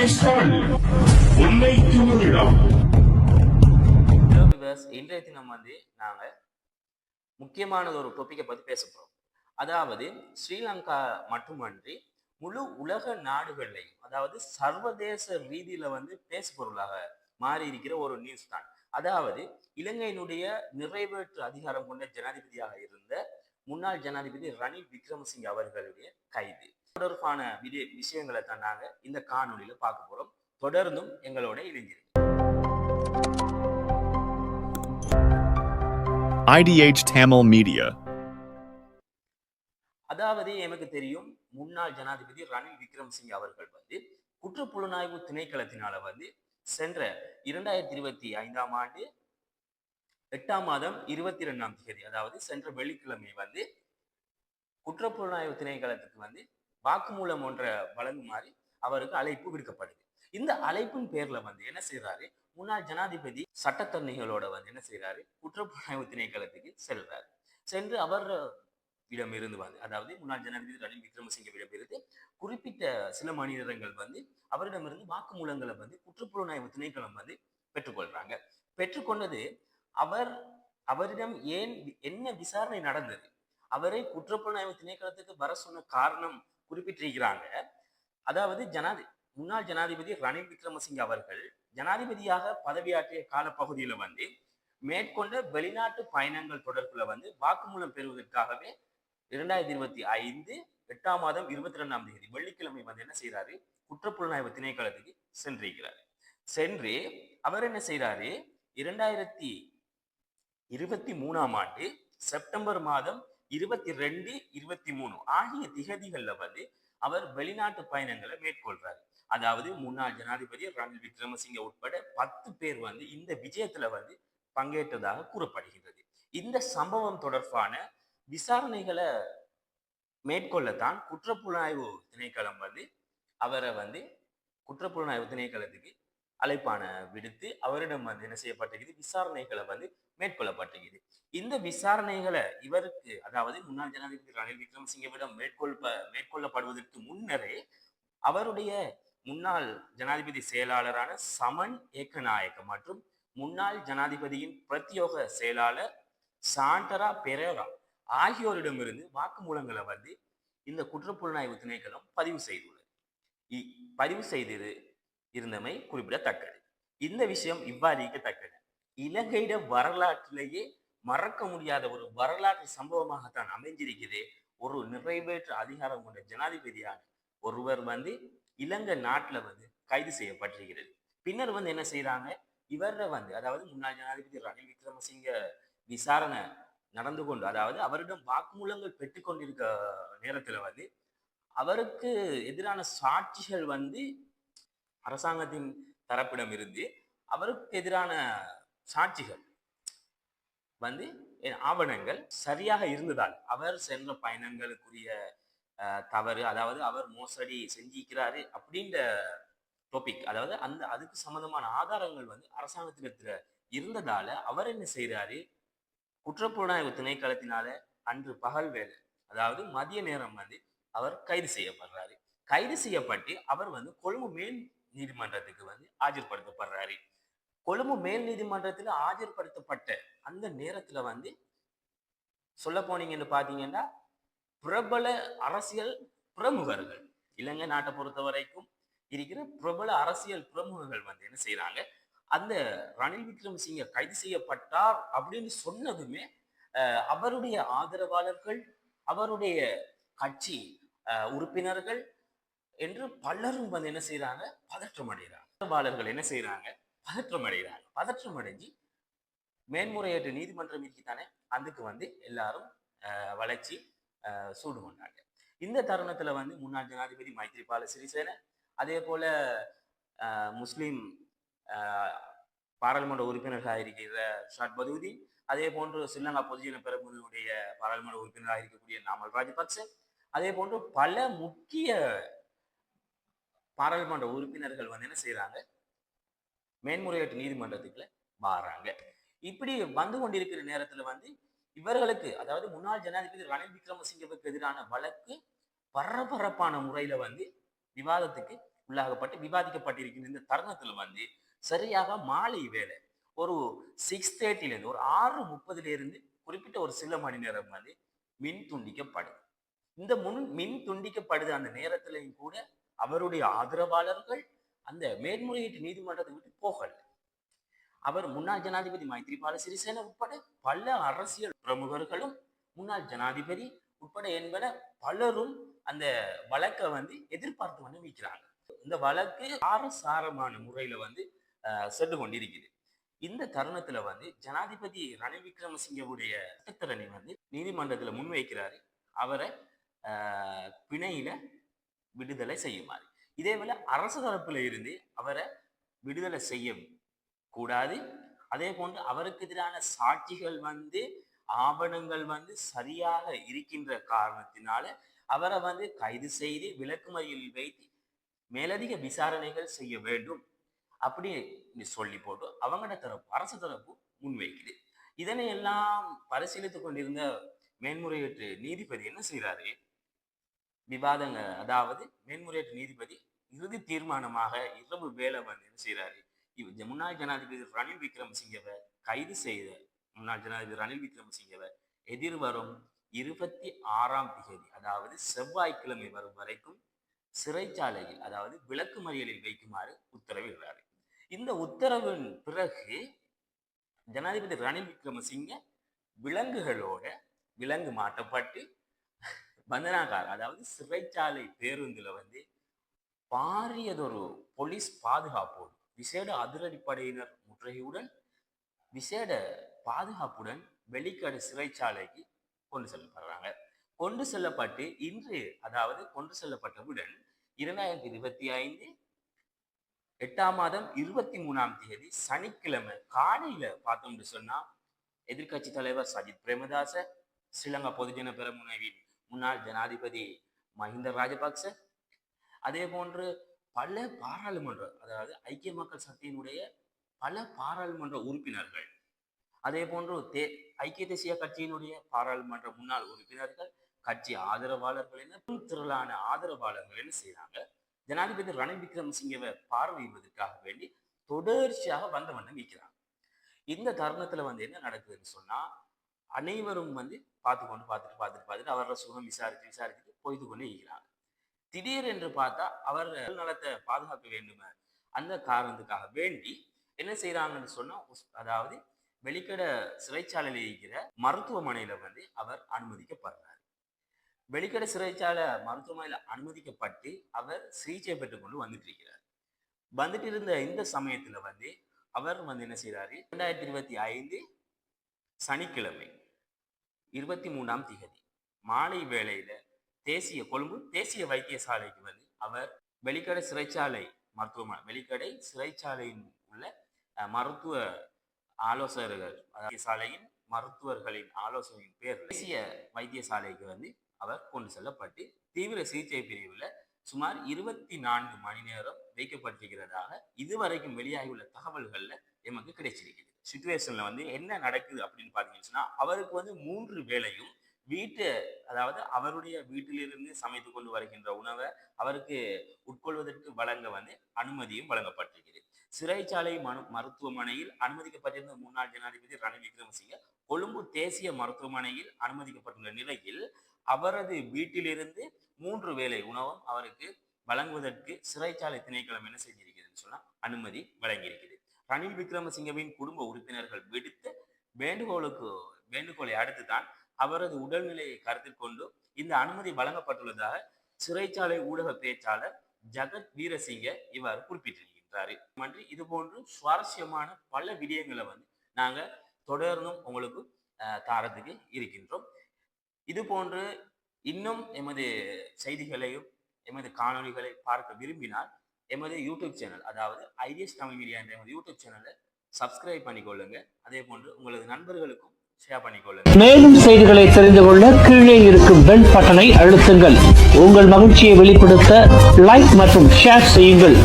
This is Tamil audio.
இன்றைய தினம் நாங்க முக்கியமானது ஒரு டாபிக்கை பத்தி பேச போறோம். அதாவது ஸ்ரீலங்கா மட்டுமன்றி முழு உலக நாடுகள்லையும், அதாவது சர்வதேச ரீதியில பேசுபொருளாக மாறி இருக்கிற ஒரு நியூஸ் தான். அதாவது இலங்கையினுடைய நிறைவேற்று அதிகாரம் கொண்ட ஜனாதிபதியாக இருந்த முன்னாள் ஜனாதிபதி ரணில் விக்ரமசிங்க அவர்களுடைய கைது தொடர்பான விஷயங்களை தான் நாங்க இந்த காணொலியில பார்க்க போறோம். தொடர்ந்தும் எங்களோட இணைஞ்சிருக்கு. IDH Tamil Media. அதாவது எனக்கு தெரியும், முன்னாள் ஜனாதிபதி ரணில் விக்ரமசிங்க அவர்கள் குற்றப்புலனாய்வு திணைக்களத்தினால சென்ற 2025 ஆண்டு 8ஆம் மாதம் 22ஆம் தேதி, அதாவது சென்ற வெள்ளிக்கிழமை குற்றப்புலனாய்வு திணைக்களத்துக்கு வாக்குமூலம் ஒன்றை வழங்குமாறு அவருக்கு அழைப்பு விடுக்கப்படுது. இந்த அழைப்பின் பேர்ல என்ன செய்யறாரு, முன்னாள் ஜனாதிபதி சட்டத்தரணிகளோட என்ன செய்யறாரு, குற்றப்புலனாய்வு திணைக்களத்துக்கு செல்றாரு. சென்று அவர் இடமிருந்து அதாவது முன்னாள் ஜனாதிபதி ரணில் விக்ரமசிங்கவிடமிருந்து குறிப்பிட்ட சில மனிதர்கள் அவரிடமிருந்து வாக்குமூலங்களை குற்றப்புலனாய்வு திணைக்களம் பெற்றுக்கொள்றாங்க. பெற்றுக்கொண்டது அவரிடம் என்ன விசாரணை நடந்தது, அவரை குற்றப்புலனாய்வு திணைக்களத்துக்கு வர சொன்ன காரணம் குறிப்பிட்டிருக்கிறாங்க. அதாவது முன்னாள் ஜனாதிபதி ரணில் விக்ரமசிங்க அவர்கள் ஜனாதிபதியாக பதவியாற்றிய காலப்பகுதியில மேற்கொண்ட வெளிநாட்டு பயணங்கள் தொடர்புல வாக்குமூலம் பெறுவதற்காகவே 2025 8ஆம் மாதம் 22ஆம் தேதி வெள்ளிக்கிழமை என்ன செய்யறாரு, குற்றப்புலனாய்வு திணைக்களத்துக்கு சென்றிருக்கிறார். சென்று அவர் என்ன செய்யறாரு, 2023ஆம் ஆண்டு செப்டம்பர் மாதம் 22, 23 ஆகிய திகதிகள்ல அவர் வெளிநாட்டு பயணங்களை மேற்கொள்றாரு. அதாவது முன்னாள் ஜனாதிபதி ரணில் விக்ரமசிங்க உட்பட 10 பேர் இந்த விஜயத்துல பங்கேற்றதாக கூறப்படுகின்றது. இந்த சம்பவம் தொடர்பான விசாரணைகளை மேற்கொள்ளத்தான் குற்றப்புலனாய்வு திணைக்களம் அவரை குற்றப்புலனாய்வு திணைக்களத்துக்கு அழைப்பான விடுத்து அவரிடம் என்ன செய்யப்பட்டிருக்குது, விசாரணைகளை மேற்கொள்ளப்பட்டிருக்குது. இந்த விசாரணைகளை இவருக்கு, அதாவது முன்னாள் ஜனாதிபதி ரணில் விக்ரமசிங்கவிடம் மேற்கொள்ளப்படுவதற்கு முன்னரே அவருடைய முன்னாள் ஜனாதிபதி செயலாளரான சமன் ஏக்கநாயக்க மற்றும் முன்னாள் ஜனாதிபதியின் பிரத்யோக செயலாளர் சாண்டரா பெரேரா ஆகியோரிடமிருந்து வாக்குமூலங்களை இந்த குற்றப்புலனாய்வு திணைக்களம் பதிவு செய்து இருந்தமை குறிப்பிடத்தக்கது. இந்த விஷயம் இவ்வாறு இருக்கத்தக்கது. இலங்கையிட வரலாற்றிலேயே மறக்க முடியாத ஒரு வரலாற்று சம்பவமாகத்தான் அமைஞ்சிருக்குது. ஒரு நிறைவேற்று அதிகாரம் கொண்ட ஜனாதிபதியான ஒருவர் இலங்கை நாட்டுல கைது செய்யப்பட்டிருக்கிறது. பின்னர் என்ன செய்யறாங்க, இவர அதாவது முன்னாள் ஜனாதிபதி ரணில் விக்ரமசிங்க விசாரணை நடந்து கொண்டு, அதாவது அவரிடம் வாக்குமூலங்கள் பெற்றுக்கொண்டிருக்க நேரத்துல அவருக்கு எதிரான சாட்சிகள் அரசாங்கத்தின் தரப்பிடம் இருந்து அவருக்கு எதிரான சாட்சிகள் ஆவணங்கள் சரியாக இருந்ததால் அவர் சென்ற பயணங்களுக்குரிய தவறு, அதாவது அவர் மோசடி செஞ்சிருக்கிறாரு அப்படின்ற டாபிக், அதாவது அதுக்கு சம்பந்தமான ஆதாரங்கள் அரசாங்கத்திடத்துல இருந்ததால அவர் என்ன செய்யறாரு, குற்றப்புலனாய்வு திணைக்களத்தினால அன்று பகல் வேலை, அதாவது மதிய நேரம் அவர் கைது செய்யப்படுறாரு. கைது செய்யப்பட்டு அவர் கொழும்பு மேல் நீதிமன்றத்துக்கு ஆஜர்படுத்தப்படுறாரு. கொழும்பு மேல் நீதிமன்றத்தில் ஆஜர்படுத்தப்பட்ட அந்த நேரத்துல சொல்ல போனீங்கன்னு பாத்தீங்கன்னா, பிரபல அரசியல் பிரமுகர்கள், இலங்கை நாட்டை பொறுத்த வரைக்கும் இருக்கிற பிரபல அரசியல் பிரமுகர்கள் என்ன செய்யறாங்க, அந்த ரணில் விக்ரமசிங்க கைது செய்யப்பட்டார் அப்படின்னு சொன்னதுமே அவருடைய ஆதரவாளர்கள், அவருடைய கட்சி உறுப்பினர்கள் என்று பலரும் என்ன செய்யறாங்க, பதற்றம் அடைகிறாங்க. ஆதரவாளர்கள் என்ன செய்யறாங்க, பதற்றம் அடைகிறாங்க. பதற்றம் அடைஞ்சு மேன்முறையீட்டு நீதிமன்றம் இருக்குதானே, அதுக்கு எல்லாரும் வளைச்சி சூடு கொண்டாங்க. இந்த தருணத்துல முன்னாள் ஜனாதிபதி மைத்ரிபால சிறிசேன, அதே போல முஸ்லிம் பாராளுமன்ற உறுப்பினர்களாக இருக்கிற ஷாட் பதூதீன், அதே போன்று ஸ்ரீலங்கா பொதுஜன பெரமுனவுடைய பாராளுமன்ற உறுப்பினராக இருக்கக்கூடிய நாமல் ராஜபக்ச, அதே போன்று பல முக்கிய பாராளுமன்ற உறுப்பினர்கள் என்ன செய்யறாங்க, மேன்முறையீட்டு நீதிமன்றத்துக்குள்ள வாராங்க. இப்படி வந்து கொண்டிருக்கிற நேரத்துல இவர்களுக்கு, அதாவது முன்னாள் ஜனாதிபதி ரணில் விக்ரமசிங்கவுக்கு எதிரான வழக்கு பரபரப்பான முறையில விவாதத்துக்கு உள்ளாகப்பட்டு விவாதிக்கப்பட்டிருக்கின்ற இந்த தருணத்துல வந்து சரியாக மாலை வேலை ஒரு 6:30 ஒரு 6:30 குறிப்பிட்ட ஒரு சில மணி நேரம் வந்து மின் துண்டிக்கப்படுது. இந்த மின் துண்டிக்கப்படுது அந்த நேரத்திலையும் கூட அவருடைய ஆதரவாளர்கள் அந்த மேன்முறையீட்டு நீதிமன்றத்தை விட்டு போகல. அவர் முன்னாள் ஜனாதிபதி மைத்ரிபால சிறிசேன உட்பட பல அரசியல் பிரமுகர்களும் முன்னாள் ஜனாதிபதி உட்பட என்பன பலரும் அந்த வழக்கை வந்து எதிர்பார்த்து வந்து வைக்கிறாங்க. இந்த வழக்கு சாரமான முறையில வந்து சென்று கொண்டிருக்குது. இந்த தருணத்துல வந்து ஜனாதிபதி ரணில் விக்ரமசிங்கவுடைய சட்டத்தரணி வந்து நீதிமன்றத்துல முன்வைக்கிறாரு அவரை பிணையில விடுதலை செய்யுமாறு. இதேவேளை அரசு தரப்புல இருந்து அவரை விடுதலை செய்ய கூடாது, அதே போன்று அவருக்கு எதிரான சாட்சிகள் வந்து ஆவணங்கள் வந்து சரியாக இருக்கின்ற காரணத்தினால அவரை வந்து கைது செய்து விளக்குமறியலில் வைத்து மேலதிக விசாரணைகள் செய்ய வேண்டும் அப்படி சொல்லி போட்டு அவங்களோட தரப்பு அரசு தரப்பு முன்வைக்குது. இதனை எல்லாம் பரிசீலித்துக் கொண்டிருந்த மேன்முறையீட்டு நீதிபதி என்ன செய்யறாரு, விவாதங்க அதாவது மேன்முறையீட்டு நீதிபதி இறுதி தீர்மானமாக இரவு வேலை வந்து என்ன செய்யறாரு, முன்னாள் ஜனாதிபதி ரணில் விக்ரமசிங்கவை கைது செய்த முன்னாள் ஜனாதிபதி ரணில் விக்ரமசிங்கவை எதிர்வரும் 26ஆம் தேதி அதாவது செவ்வாய்க்கிழமை வரும் வரைக்கும் சிறைச்சாலையில் அதாவது விளக்குமறியலில் வைக்குமாறு உத்தரவிடுறாரு. இந்த உத்தரவின் பிறகு ஜனாதிபதி ரணில் விக்ரமசிங்க விலங்குகளோட விலங்கு மாட்டப்பட்டு பந்தனாகார் அதாவது சிறைச்சாலை பேருந்துல வந்து பாரியதொரு போலீஸ் பாதுகாப்போடு விசேட அதிரடிப்படையினர் முற்றுகையுடன் விசேட பாதுகாப்புடன் வெளிக்கடை சிறைச்சாலைக்கு கொண்டு செல்லப்படுறாங்க. கொண்டு செல்லப்பட்டு இன்று அதாவது கொண்டு செல்லப்பட்டவுடன் 2025 8ஆம் மாதம் 23ஆம் தேதி சனிக்கிழமை காலையில பார்த்தோம்னு சொன்னா எதிர்கட்சி தலைவர் சஜித் பிரேமதாச, ஸ்ரீலங்கா பொதுஜன பெரமுனவின் முன்னாள் ஜனாதிபதி மஹிந்த ராஜபக்ச, அதே போன்று பல பாராளுமன்ற அதாவது ஐக்கிய மக்கள் சக்தியினுடைய பல பாராளுமன்ற உறுப்பினர்கள், அதே போன்று ஐக்கிய தேசிய கட்சியினுடைய பாராளுமன்ற முன்னாள் உறுப்பினர்கள், கட்சி ஆதரவாளர்கள் என திரளான ஆதரவாளர்கள் என்ன செய்யறாங்க, ஜனாதிபதி ரணில் விக்ரமசிங்கவை பார்வையிடுவதற்காக வேண்டி தொடர்ச்சியாக வந்த வண்ணம் வைக்கிறாங்க. இந்த தருணத்துல வந்து என்ன நடக்குதுன்னு சொன்னா அனைவரும் வந்து பார்த்துட்டு அவரோட சுகம் விசாரிச்சுட்டு போய்த்து கொண்டு இருக்கிறாங்க. திடீர் என்று பார்த்தா அவர் நலத்தை பாதுகாக்க வேண்டுமே அந்த காரணத்துக்காக வேண்டி என்ன செய்யறாங்கன்னு சொன்னா அதாவது வெளிக்கடை சிறைச்சாலையில் இருக்கிற மருத்துவமனையில வந்து அவர் அனுமதிக்கப்படுறார். வெளிக்கடை சிறைச்சாலை மருத்துவமனையில அனுமதிக்கப்பட்டு அவர் சிகிச்சை பெற்றுக் கொண்டு வந்துட்டு இருந்த இந்த சமயத்துல வந்து அவர் வந்து என்ன செய்யறாரு, 2025 சனிக்கிழமை 23ஆம் தேதி மாலை வேளையில கொழும்பு தேசிய வைத்தியசாலைக்கு வந்து அவர் வெளிக்கடை சிறைச்சாலை மருத்துவமனை வெளிக்கடை சிறைச்சாலையின் உள்ள மருத்துவ ஆலோசகர்கள் வைத்தியசாலையின் மருத்துவர்களின் ஆலோசனையின் பேர் தேசிய வைத்தியசாலைக்கு வந்து அவர் கொண்டு செல்லப்பட்டு தீவிர சிகிச்சை பிரிவில் சுமார் 24 மணி நேரம் வைக்கப்பட்டிருக்கிறதாக இதுவரைக்கும் வெளியாகியுள்ள தகவல்கள்ல எமக்கு கிடைச்சிருக்குது. சிச்சுவேஷன்ல வந்து என்ன நடக்குது அப்படின்னு பாத்தீங்கன்னா அவருக்கு வந்து 3 வேளையும் அதாவது அவருடைய வீட்டிலிருந்து சமைத்து கொண்டு வருகின்ற உணவை அவருக்கு உட்கொள்வதற்கு வழங்க வந்து அனுமதியும் வழங்கப்பட்டிருக்கிறது. சிறைச்சாலை மருத்துவமனையில் அனுமதிக்கப்பட்டிருந்த முன்னாள் ஜனாதிபதி ரணில் விக்ரமசிங்க கொழும்பு தேசிய மருத்துவமனையில் அனுமதிக்கப்பட்டுள்ள நிலையில் அவரது வீட்டிலிருந்து 3 வேளை உணவும் அவருக்கு வழங்குவதற்கு சிறைச்சாலை திணைக்களம் என்ன செஞ்சிருக்கிறதுன்னு சொன்னா அனுமதி வழங்கியிருக்கிறது. ரணில் விக்ரமசிங்கவின் குடும்ப உறுப்பினர்கள் விடுத்த வேண்டுகோளை அடுத்துதான் அவரது உடல்நிலையை கருத்தில் கொண்டு இந்த அனுமதி வழங்கப்பட்டுள்ளதாக சிறைச்சாலை ஊடக பேச்சாளர் ஜகத் வீரசிங்க இவ்வாறு குறிப்பிட்டிருக்கின்றாரு. இது போன்று சுவாரஸ்யமான பல விடயங்களை வந்து நாங்க தொடர்ந்தும் உங்களுக்கு தாரத்துக்கு இருக்கின்றோம். இது போன்று இன்னும் எமது செய்திகளையும் எமது காணொலிகளை பார்க்க விரும்பினால் எமது யூடியூப் சேனல் அதாவது ஐடிஎஸ் தமிழ் மீடியா என்ற எமது யூடியூப் சேனலை சப்ஸ்கிரைப் பண்ணிக்கொள்ளுங்க. அதே போன்று உங்களது நண்பர்களுக்கும் ஷேர் பண்ணிக்கொள்ளுங்க. மேலும் செய்திகளை தெரிந்து கொள்ள கீழே இருக்கும் பெல் பட்டனை அழுத்துங்கள். உங்கள் மகிழ்ச்சியை வெளிப்படுத்த லைக் மற்றும் ஷேர் செய்யுங்கள்.